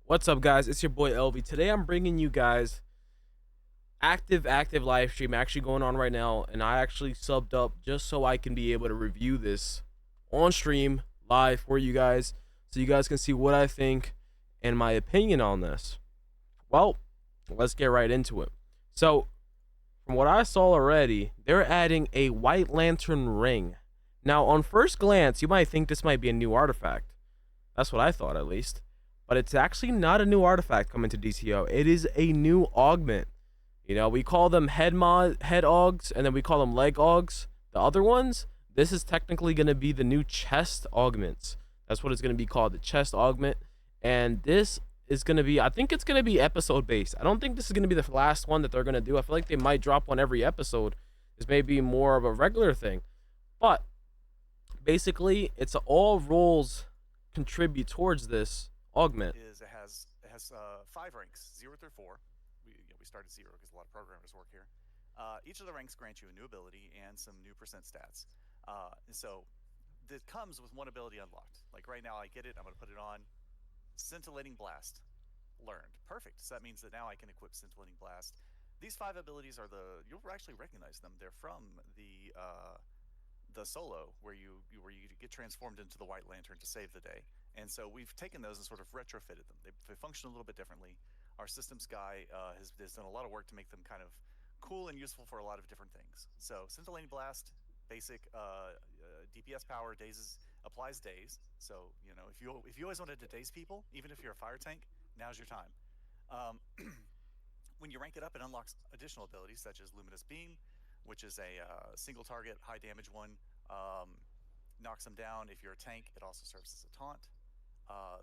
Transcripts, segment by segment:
What's up, guys? It's your boy LV. Today I'm bringing you guys active live stream actually going on right now, and I actually subbed up just so I can be able to review this on stream live for you guys, so you guys can see what I think and my opinion on this. Well, let's get right into it. So, from what I saw already, they're adding a White Lantern ring. Now, on first glance, you might think this might be a new artifact. That's what I thought, at least. But it's actually not a new artifact coming to DCUO. It is a new augment. You know, we call them head augs, and then we call them leg augs. The other ones, this is technically going to be the new chest augments. That's what it's going to be called, the chest augment. And this is going to be, I think it's going to be episode based. I don't think this is going to be the last one that they're going to do. I feel like they might drop one every episode. This may be more of a regular thing. But basically, it's all roles contribute towards this augment. It has 5 ranks, 0 through 4. We started 0 because a lot of programmers work here. Each of the ranks grant you a new ability and some new percent stats. And so it comes with one ability unlocked. Like right now, I get it. I'm going to put it on. Scintillating Blast learned. Perfect. So that means that now I can equip Scintillating Blast. These 5 abilities are you'll actually recognize them. They're from the solo where you get transformed into the White Lantern to save the day. And so we've taken those and sort of retrofitted them. They function a little bit differently. Our systems guy has done a lot of work to make them kind of cool and useful for a lot of different things. So Scintillating Blast, basic DPS power, applies daze. So you know if you always wanted to daze people, even if you're a fire tank, now's your time. When you rank it up, it unlocks additional abilities such as Luminous Beam, which is a single target, high damage one. Knocks them down. If you're a tank, it also serves as a taunt.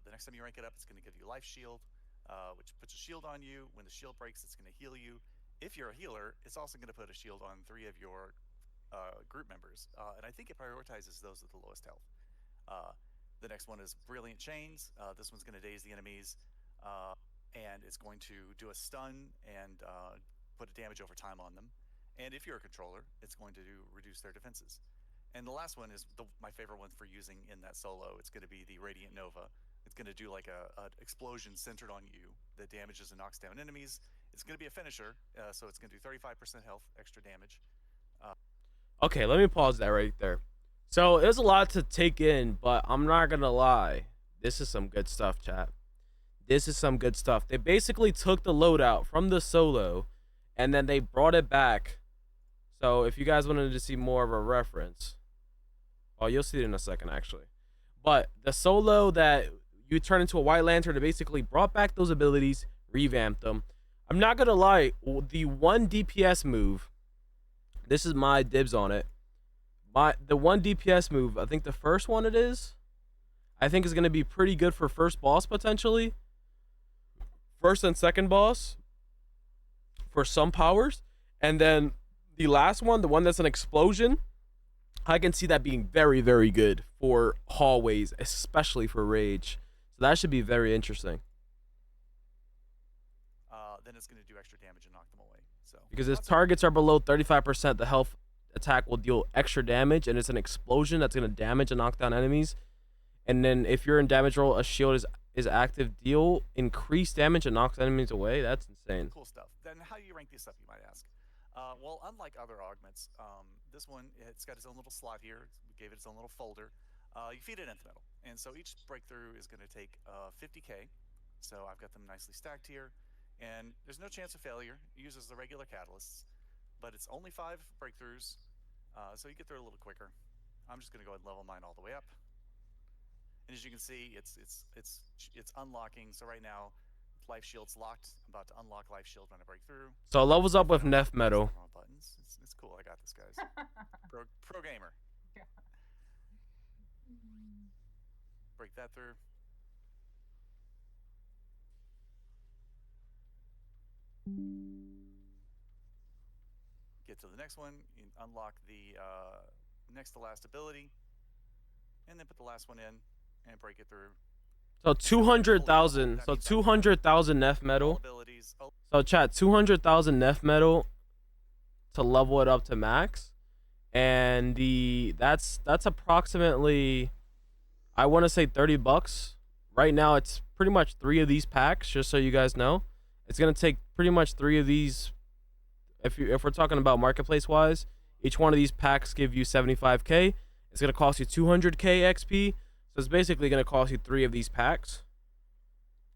The next time you rank it up, it's going to give you Life Shield, which puts a shield on you. When the shield breaks, it's going to heal you. If you're a healer, it's also going to put a shield on 3 of your group members. And I think it prioritizes those with the lowest health. The next one is Brilliant Chains. This one's going to daze the enemies, and it's going to do a stun and put a damage over time on them. And if you're a controller, it's going to reduce their defenses. And the last one is my favorite one for using in that solo. It's going to be the Radiant Nova. It's going to do like an explosion centered on you that damages and knocks down enemies. It's going to be a finisher, so it's going to do 35% health, extra damage. Okay, let me pause that right there. So there's a lot to take in, but I'm not gonna lie, this is some good stuff, chat. This is some good stuff. They basically took the loadout from the solo, and then they brought it back. So if you guys wanted to see more of a reference, oh, you'll see it in a second actually. But the solo that you turn into a White Lantern, they basically brought back those abilities, revamped them. I'm not gonna lie, the one DPS move, this is my dibs on it. The one DPS move, I think the first one I think is gonna be pretty good for first boss potentially. First and second boss for some powers, and then the last one, the one that's an explosion, I can see that being very, very good for hallways, especially for rage. So that should be very interesting. Then it's going to do extra damage and knock them away. So because if targets are below 35%, the health attack will deal extra damage, and it's an explosion that's going to damage and knock down enemies. And then if you're in damage roll, a shield is active, deal increased damage and knocks enemies away. That's insane. Cool stuff. Then how do you rank these up, you might ask? Well, unlike other augments, this one, it's got its own little slot here. We gave it its own little folder. You feed it nth metal, and so each breakthrough is going to take 50k. So I've got them nicely stacked here, and there's no chance of failure. It uses the regular catalysts, but it's only 5 breakthroughs, so you get through a little quicker. I'm just going to go ahead and level mine all the way up, and as you can see, it's unlocking. So right now, Life Shield's locked. I'm about to unlock Life Shield when I break through. So it levels up with Nef Metal. Buttons. It's cool. I got this, guys. Pro gamer. Yeah. Break that through. Get to the next one. You unlock the next to last ability, and then put the last one in and break it through. So 200,000. So 200,000 Nef Metal. So chat, 200,000 Nef Metal to level it up to max, and that's approximately, I want to say $30 right now it's pretty much 3 of these packs, just so you guys know. It's gonna take pretty much 3 of these. If we're talking about marketplace wise, each one of these packs give you 75k. It's gonna cost you 200k XP. So it's basically gonna cost you 3 of these packs.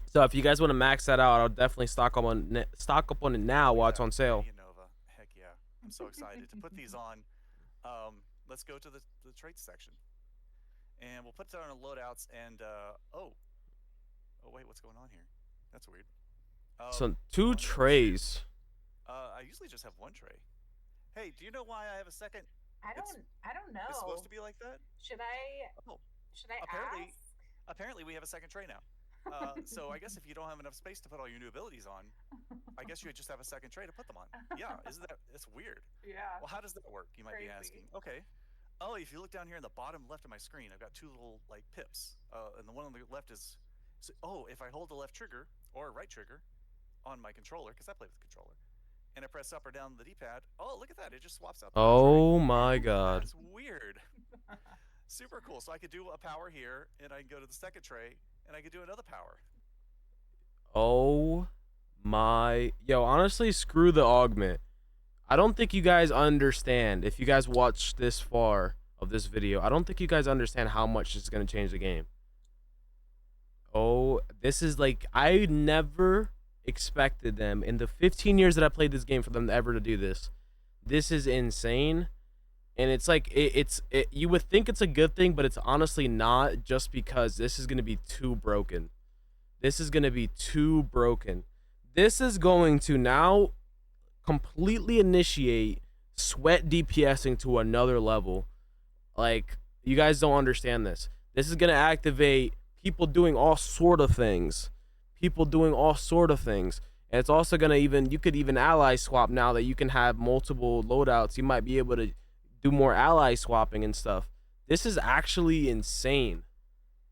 So if you guys want to max that out, I'll definitely stock up on it now while it's on sale. Nova. Heck yeah. I'm so excited to put these on. Let's go to the traits section. And we'll put it on our loadouts and oh wait, what's going on here? That's weird. So 2 trays. I usually just have 1 tray. Hey, do you know why I have a second? I don't know. It's supposed to be like that? Should I ask? Apparently we have a second tray now. So I guess if you don't have enough space to put all your new abilities on, I guess you would just have a second tray to put them on. Yeah, it's weird. Yeah. Well, how does that work? You might be asking. Okay. Oh, if you look down here in the bottom left of my screen, I've got 2 little like pips. And the one on the left is, if I hold the left trigger or right trigger on my controller, because I play with the controller, and I press up or down the D-pad, oh, look at that. It just swaps out the Oh my god. That's weird. Super cool. So I could do a power here, and I can go to the second tray, and I could do another power. Oh my. Yo, honestly, screw the augment. I don't think you guys understand. If you guys watch this far of this video, I don't think you guys understand how much this is going to change the game. Oh, this is like, I never expected them in the 15 years that I played this game for them ever to do this. This is insane. And it's like, you would think it's a good thing, but it's honestly not, just because this is going to be too broken. This is going to be too broken. This is going to now completely initiate sweat DPSing to another level. Like, you guys don't understand this. This is going to activate people doing all sort of things. People doing all sort of things. And it's also going to you could even ally swap now that you can have multiple loadouts. You might be able to do more ally swapping and stuff. This is actually insane.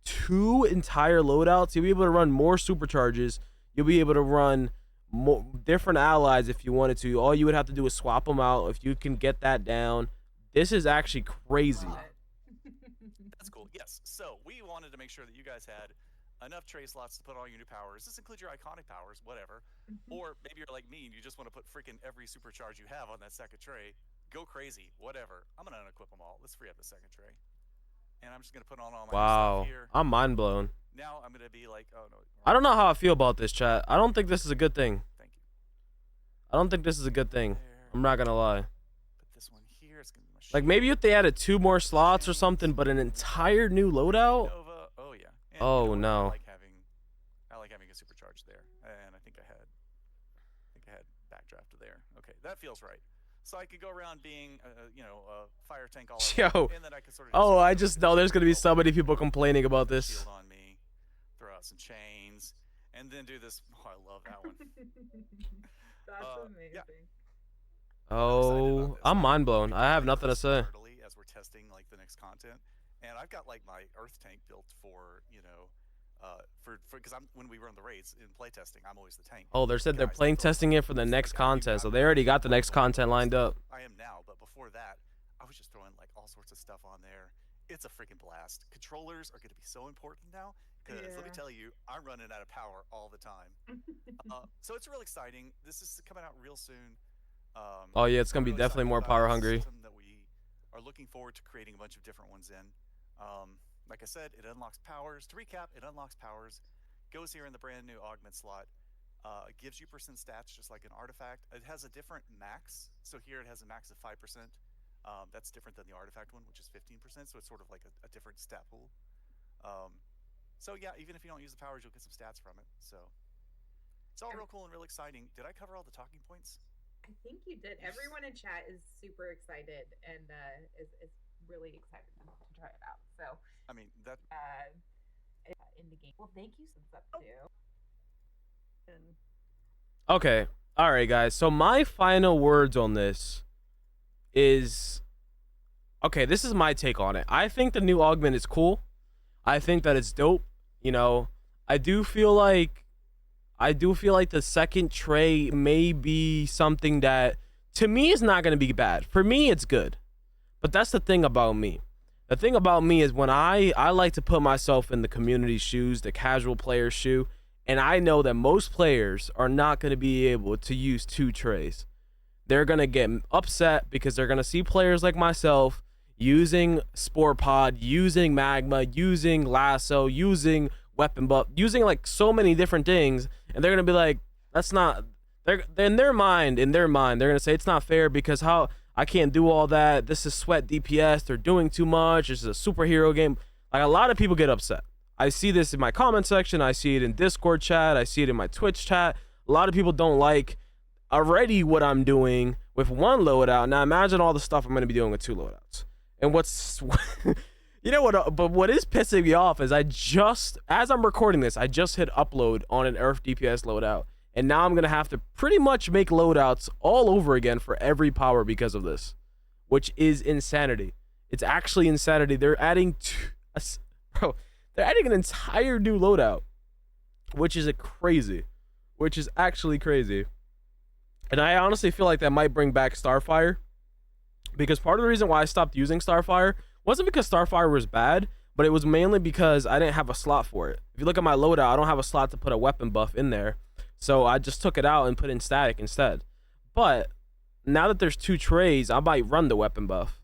2 entire loadouts. You'll be able to run more supercharges. You'll be able to run more different allies if you wanted to. All you would have to do is swap them out. If you can get that down, this is actually crazy. That's cool. Yes. So we wanted to make sure that you guys had enough tray slots to put all your new powers. This includes your iconic powers, whatever. Or maybe you're like me and you just want to put freaking every supercharge you have on that second tray. Go crazy, whatever. I'm gonna unequip them all. Let's free up the second tray, and I'm just gonna put on all my stuff here. I'm mind blown. Now I'm gonna be like, oh no. I don't know how I feel about this, chat. I don't think this is a good thing. Thank you. I don't think this is a good thing. I'm not gonna lie. Put this one here. It's gonna be my like, maybe if they added 2 more slots or something, but an entire new loadout. Nova. Oh yeah. And oh you know no. I like having a supercharge there, and I think I had backdraft there. Okay, that feels right. So I could go around being, a fire tank all Yo. and then I could sort of. Oh, I just know there's gonna be so many people complaining about this. Shield on me, throw out some chains, and then do this. Oh, I love that one. That's amazing. Yeah. Oh, I'm mind blown. I have nothing to say. As we're testing like the next content, and I've got like my earth tank built for because when we run the raids in playtesting, I'm always the tank. Oh, they said they're playing testing it for the next content, so they already got the next content lined up. I am now, but before that, I was just throwing like all sorts of stuff on there. It's a freaking blast. Controllers are going to be so important now because let me tell you, I'm running out of power all the time. So it's real exciting. This is coming out real soon. Oh yeah, it's gonna be definitely more power hungry. That we are looking forward to creating a bunch of different ones in. Like I said, it unlocks powers. To recap, it unlocks powers, goes here in the brand new augment slot. It gives you percent stats just like an artifact. It has a different max. So here it has a max of 5%. That's different than the artifact one, which is 15%. So it's sort of like a different stat pool. So yeah, even if you don't use the powers, you'll get some stats from it. So it's all real cool and real exciting. Did I cover all the talking points? I think you did. Everyone in chat is super excited and is really excited to try it out. So I mean that in the game. Well, thank you since up too. Okay. All right, guys. So my final words on this is, okay, this is my take on it. I think the new augment is cool. I think that it's dope. You know, I do feel like the second tray may be something that to me is not going to be bad. For me, it's good. But that's the thing about me. The thing about me is when I like to put myself in the community's shoes, the casual player's shoe, and I know that most players are not going to be able to use 2 trays. They're going to get upset because they're going to see players like myself using Spore Pod, using Magma, using Lasso, using Weapon Buff, using like so many different things, and they're going to be like, that's not, they're in their mind, they're going to say it's not fair because how I can't do all that. This is sweat DPS. They're doing too much. This is a superhero game. Like, a lot of people get upset. I see this in my comment section. I see it in Discord chat. I see it in my Twitch chat. A lot of people don't like already what I'm doing with 1 loadout. Now imagine all the stuff I'm going to be doing with 2 loadouts. And what's, you know what, but what is pissing me off is as I'm recording this, I just hit upload on an Earth DPS loadout. And now I'm going to have to pretty much make loadouts all over again for every power because of this, which is insanity. It's actually insanity. They're adding they're adding an entire new loadout, which is actually crazy. And I honestly feel like that might bring back Starfire, because part of the reason why I stopped using Starfire wasn't because Starfire was bad, but it was mainly because I didn't have a slot for it. If you look at my loadout, I don't have a slot to put a weapon buff in there. So I just took it out and put in static instead. But now that there's 2 trays, I might run the weapon buff.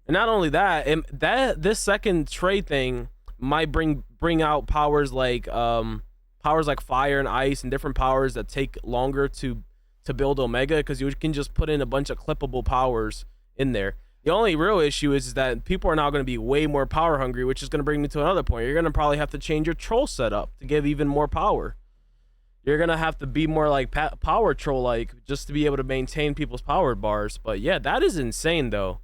And not only that, this second tray thing might bring out powers like fire and ice and different powers that take longer to build Omega, because you can just put in a bunch of clippable powers in there. The only real issue is that people are now going to be way more power hungry, which is going to bring me to another point. You're going to probably have to change your troll setup to give even more power. You're going to have to be more like power troll like just to be able to maintain people's power bars. But yeah, that is insane though.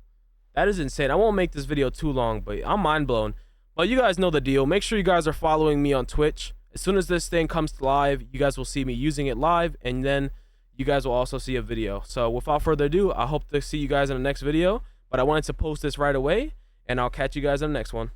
That is insane. I won't make this video too long, but I'm mind blown. But you guys know the deal. Make sure you guys are following me on Twitch. As soon as this thing comes to live, you guys will see me using it live, and then you guys will also see a video. So without further ado, I hope to see you guys in the next video, but I wanted to post this right away, and I'll catch you guys in the next one.